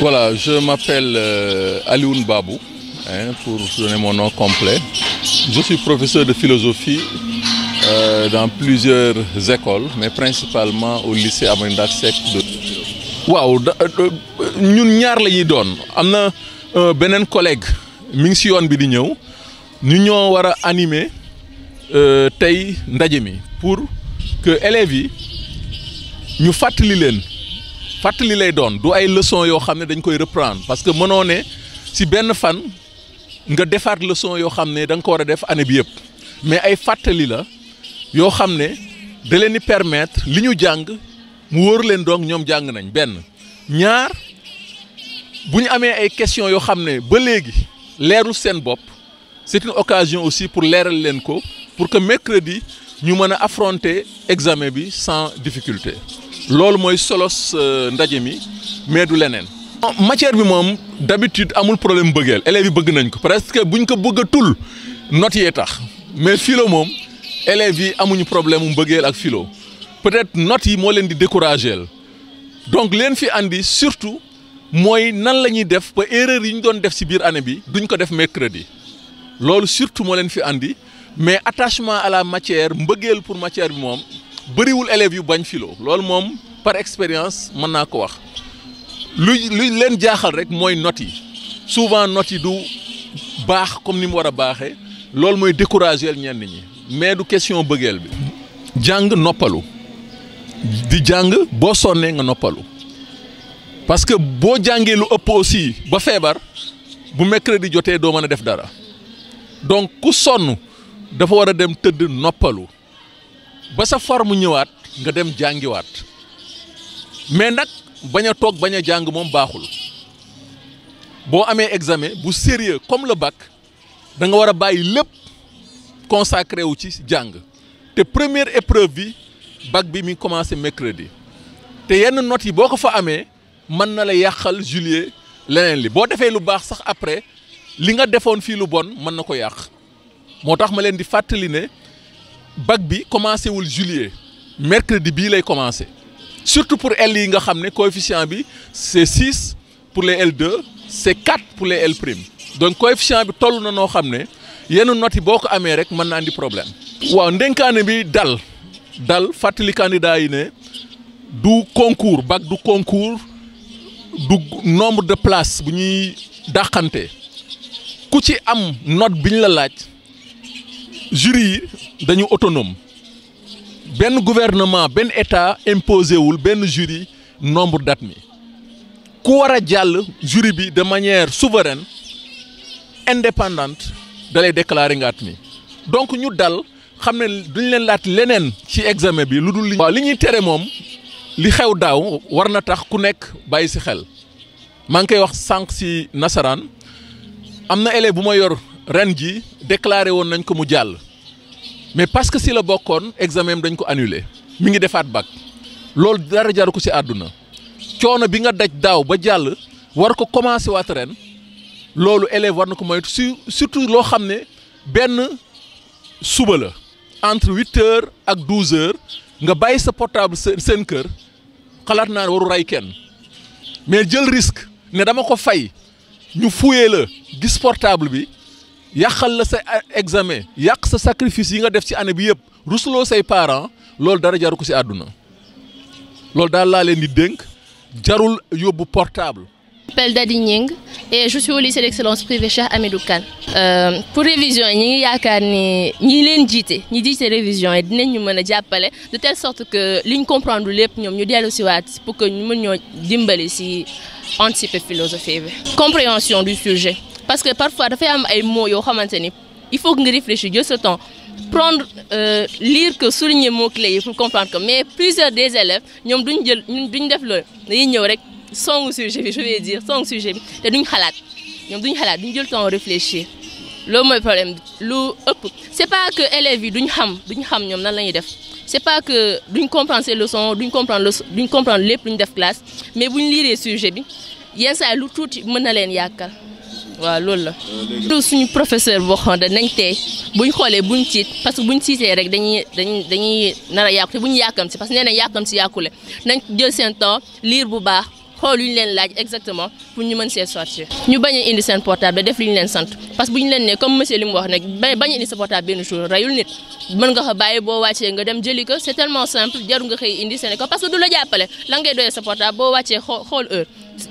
Voilà, je m'appelle Alioune Babou, pour donner mon nom complet. Je suis professeur de philosophie dans plusieurs écoles, mais principalement au lycée Amadou Ndak Seck de... waaw ñun ñaar la ñuy doon am na beneen collègue mi ngi si yoon bi di ñëw ñu ñoo war a animer tey ndaje mi pour que élèves yi ñu fàttali leen fàttali lay doon du ay leçons yoo xam ne dañ koy reprendre parce que mënoo ne si benn fan nga defaat leçon yoo xam ne da nga ko war a def année bi yëpp mais ay fàttali la yoo xam ne da leen di permettre li ñu jàng mu wóor leen donc ñoom jàng nañ benn ñaar bu ñu amee ay questions yoo xam ne ba léegi leerul seen bopp c'est une occasion aussi pour leeral leen ko pour que mercredi ñu mën a affronter examen bi sans difficulté loolu mooy solos ndaje mi mais du leneen. matière bi moom d'habitude amul problème bëggeel élèves yi bëgg nañ ko presque buñ ko bëgg a tul notes yee tax mais philo moom élèves yi amuñu problème mu bëggeel ak philo peut-être notes yi moo leen di décourager donc leen fi andi surtout mooy nan la ñuy def ba erreur yi ñu doon def ci biir année bi duñ ko def mercredi loolu surtout moo leen fi andi mais attachement à la matière mbëggeel pour matière bi moom bëriwul élèves yu bañ philo loolu moom par expérience mën naa ko wax. luy leen jaaxal rek mooy notes yi souvent notes yi du baax comme ni mu war a baaxee loolu mooy décourager ñenn ñi mais du question bëggeel bi. jàng noppalu di jàng boo sonnee nga noppalu parce que boo jàngee lu ëpp aussi ba feebar bu mercredi jotee doo mën a def dara donc ku sonn dafa war a dem tëdd noppalu ba sa forme ñëwaat nga dem jàngiwaat mais nag. bañ a toog bañ a jàng moom baaxul boo amee examen bu sérieux comme le bac da nga war a bàyyi lépp consacré wu ci jàng te première épreuve bi bac bi mi commencé mercredi te yenn notes yi boo ko fa amee mën na la yàqal juillet leneen li boo defee lu baax sax après li nga defoon fii lu bon mën na ko yàq moo tax ma leen di fàttali ne bac bi commencé wul juillet mercredi bii lay commencé. Surtout pour L yi nga xam ne coefficient bi c'est 6 pour les L2 c'est 4 pour les L prime donc coefficient bi toll na noo xam ne yenn notes yi boo ko amee rek mën na andi problème. waaw ndenkaane bi dal fàttali candidat yi ne du concours bac du concours du nombre de places bu ñuy dàqante ku ci am note bi ñu la laaj jury yi dañu autonome. benn gouvernement benn état imposé wul benn jury nombre d'admis ku war a jàll jury bi de manière souveraine indépendante da lay déclarer nga admis donc ñu dal xam ne duñ leen laat leneen ci examen bi lu dul li. waaw li ñuy tere moom li xew daaw war na tax ku nekk bàyyi ci xel maa ngi koy wax sànq ci nasaraan am na élève bu ma yor ren ji déclaré woon nañ ko mu jàll. mais parce que si la bokkoon examen dañ ko annulé mi ngi defaat bac loolu dara jaru ko ci àdduna coono bi nga daj daaw ba jàll war ko commencé waat ren loolu élève war na ko moytu surtout loo xam ne benn suba la entre 8h ak 12h nga bàyyi sa portable seen kër xalaat naa waru rey kenn mais jël risque ne dama ko fay ñu fuyee la gis portable bi. yàqal la sa examen yàq sa sacrifice yi nga def ci année bi yëpp rusuloo say parents loolu dara jaru ko ci àdduna loolu daal laa leen di dénk jarul yóbbu portable. Je m'appelle Dadi Nying et je suis au lycée d'excellence privé Cheikh Hamidou Kane. Pour révision ñi ngi yaakaar ni ñi leen jiite ñi jiite révision yi dinañ ñu mën a jàppale de telle sorte que liñ comprendre lépp ñoom ñu dellu si waat pour que ñu mën ñoo dimbali ci anticiper philosophie bi. Compréhension du sujet. Parce que parfois dafay am ay mots yoo xamante ni il faut que nga réfléchir jël ce temps prendre lire que souligner mots clés yi pour comprendre que mais plusieurs des élèves ñoom duñ def loolu dañuy ñëw rek songu sujet bi je vais dire songu sujet bi te duñ xalaat duñ jël temps réfléchir loolu mooy problème lu ëpp c'est pas que élèves yi duñ xam ñoom nan la ñuy def c'est pas que duñ comprendre ces leçons duñ comprendre lépp lu ñu def classe mais buñ lire sujet bi yenn saa lu tuuti mën na leen yàkkal. waaw loolu la. du suñu professeur boo xam ne nañ tey buñ xoolee buñ tiit parce que buñ tiitee rek dañuy nar a yàqu te buñ yàkkam si parce que nee na yàkkam si yàqule nañ jël seen temps lire bu baax xool lu ñu leen laaj exactement pour ñu mën see sortir ñu bañ a indi seen portable def li ñu leen sant parce que bu ñu leen ne comme monsieur li mu wax nag bañ a indi sa portable benn jour rayul nit mën nga ko bàyyi boo wàccee nga dem jëli ko c'est tellement simple jarul nga xëy indi seen ko parce que du la jàppale la ngay doyee sa portable boo wàccee xool heure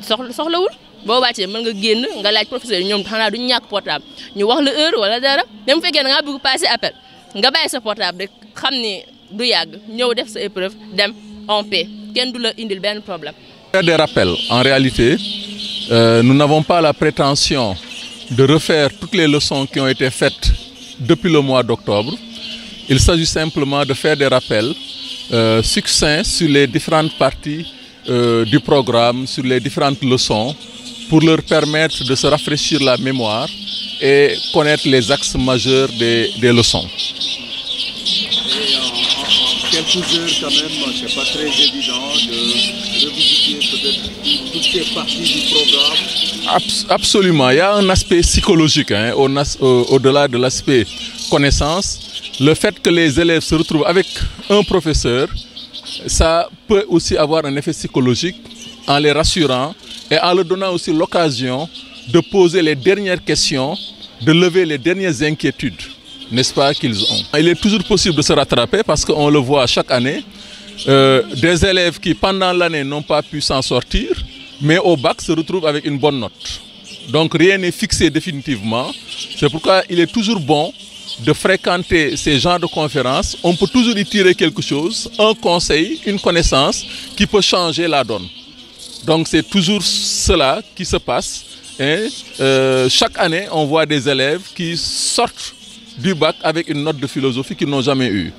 soxlawul boo wàccee mën nga génn nga laaj professeur yi ñoom xanaa duñ ñàkk portable ñu wax la heure wala dara même bu fekkee da ngaa bëgg passer appel nga bàyyi sa portable rek xam ni du yàgg ñëw def sa épreuve dem en paix kenn du la indil benn problème. Faire des rappels. En réalité, nous n'avons pas la prétention de refaire toutes les leçons qui ont été faites depuis le mois d'octobre. Il s'agit simplement de faire des rappels succincts sur les différentes parties du programme, sur les différentes leçons, pour leur permettre de se rafraîchir la mémoire et connaître les axes majeurs des leçons. Quelques heures quand même, c'est pas très évident de revisiter peut-être toutes ces parties du programme. Absolument, il y a un aspect psychologique au-delà de l'aspect connaissance. Le fait que les élèves se retrouvent avec un professeur, ça peut aussi avoir un effet psychologique en les rassurant et en leur donnant aussi l'occasion de poser les dernières questions, de lever les dernières inquiétudes, n'est-ce pas, qu'ils ont. Il est toujours possible de se rattraper parce qu'on le voit chaque année, des élèves qui pendant l'année n'ont pas pu s'en sortir, mais au bac se retrouvent avec une bonne note. Donc rien n'est fixé définitivement, c'est pourquoi il est toujours bon de fréquenter ces genres de conférences. On peut toujours y tirer quelque chose, un conseil, une connaissance qui peut changer la donne. Donc c'est toujours cela qui se passe. Et, chaque année, on voit des élèves qui sortent du bac avec une note de philosophie qu'ils n'ont jamais eue.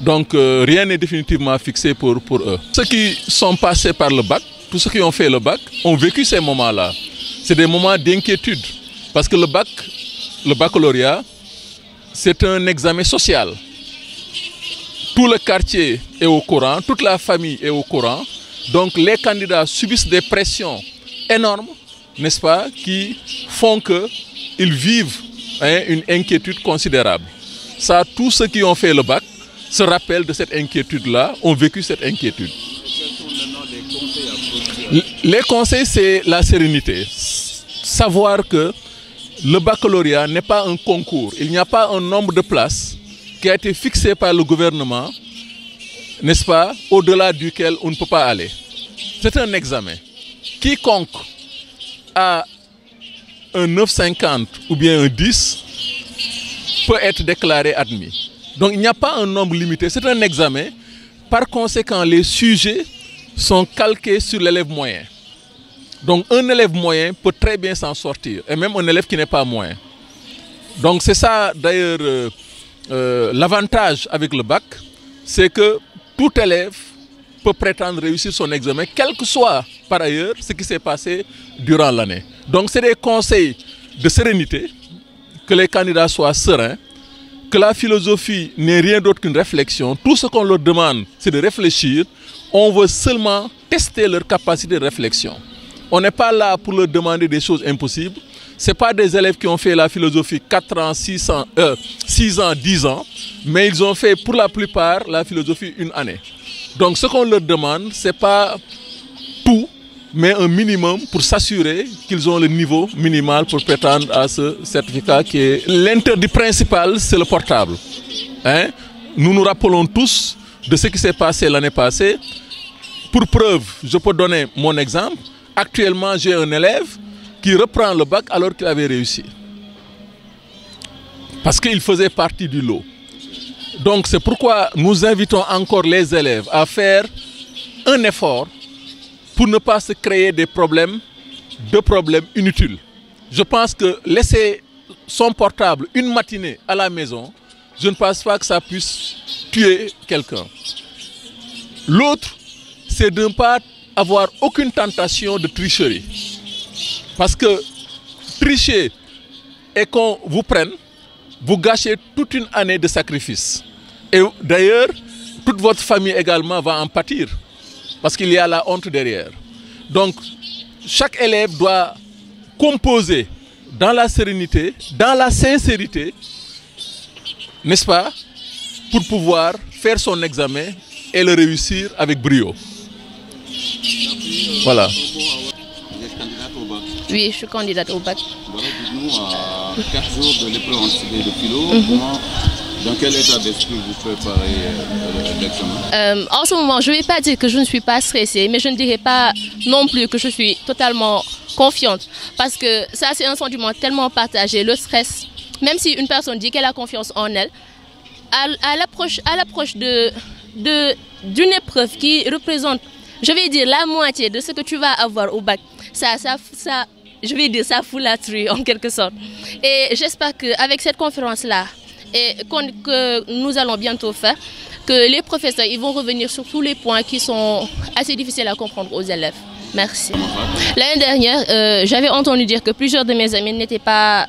Donc rien n'est définitivement fixé pour eux. Ceux qui sont passés par le bac, tous ceux qui ont fait le bac, ont vécu ces moments-là. C'est des moments d'inquiétude. Parce que le baccalauréat, c'est un examen social. Tout le quartier est au courant, toute la famille est au courant. Donc les candidats subissent des pressions énormes, n'est-ce pas, qui font qu'ils vivent une inquiétude considérable. Ça, tous ceux qui ont fait le bac se rappellent de cette inquiétude-là, ont vécu cette inquiétude. Les conseils, c'est la sérénité. Savoir que le baccalauréat n'est pas un concours. Il n'y a pas un nombre de places qui a été fixé par le gouvernement, n'est-ce pas, au-delà duquel on ne peut pas aller. C'est un examen. Quiconque a un 9,50 ou bien un 10 peut être déclaré admis. Donc il n'y a pas un nombre limité, c'est un examen. Par conséquent, les sujets sont calqués sur l'élève moyen. Donc un élève moyen peut très bien s'en sortir, et même un élève qui n'est pas moyen. Donc c'est ça d'ailleurs l'avantage avec le bac, c'est que tout élève peut prétendre réussir son examen, quel que soit par ailleurs ce qui s'est passé durant l'année. Donc c'est des conseils de sérénité, que les candidats soient sereins, que la philosophie n'est rien d'autre qu'une réflexion. Tout ce qu'on leur demande, c'est de réfléchir. On veut seulement tester leur capacité de réflexion. On n'est pas là pour leur demander des choses impossibles. Ce n'est pas des élèves qui ont fait la philosophie 4 ans, 6 ans, 10 ans, mais ils ont fait pour la plupart la philosophie une année. Donc ce qu'on leur demande, ce n'est pas tout, mais un minimum pour s'assurer qu'ils ont le niveau minimal pour prétendre à ce certificat qui est... L'interdit principal, c'est le portable. Nous nous rappelons tous de ce qui s'est passé l'année passée. Pour preuve, je peux donner mon exemple. Actuellement, j'ai un élève qui reprend le bac alors qu'il avait réussi. Parce qu'il faisait partie du lot. Donc c'est pourquoi nous invitons encore les élèves à faire un effort pour ne pas se créer des problèmes inutiles. Je pense que laisser son portable une matinée à la maison, je ne pense pas que ça puisse tuer quelqu'un. L'autre, c'est de ne pas avoir aucune tentation de tricherie. Parce que tricher et qu'on vous prenne, vous gâchez toute une année de sacrifice. Et d'ailleurs, toute votre famille également va en pâtir. Parce qu'il y a la honte derrière. Donc, chaque élève doit composer dans la sérénité, dans la sincérité, n'est-ce pas, pour pouvoir faire son examen et le réussir avec brio. Merci. Voilà. Vous êtes candidate au bac? Oui, je suis candidate au bac. Voilà, dites-nous, à 4 jours de l'épreuve anticipée de philo, dans quel état d'esprit vous préparez l'examen? En ce moment, je ne vais pas dire que je ne suis pas stressée, mais je ne dirais pas non plus que je suis totalement confiante. Parce que ça, c'est un sentiment tellement partagé. Le stress, même si une personne dit qu'elle a confiance en elle, à l'approche d'une épreuve qui représente, je vais dire, la moitié de ce que tu vas avoir au bac, je vais dire, ça fout la truie en quelque sorte. Et j'espère qu'avec cette conférence-là, et que nous allons bientôt faire, que les professeurs ils vont revenir sur tous les points qui sont assez difficiles à comprendre aux élèves. Merci. L'année dernière, j'avais entendu dire que plusieurs de mes amis n'avaient pas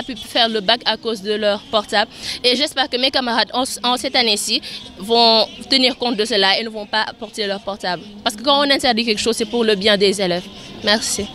pu faire le bac à cause de leur portable. Et j'espère que mes camarades en cette année-ci vont tenir compte de cela et ne vont pas porter leur portable. Parce que quand on interdit quelque chose, c'est pour le bien des élèves. Merci.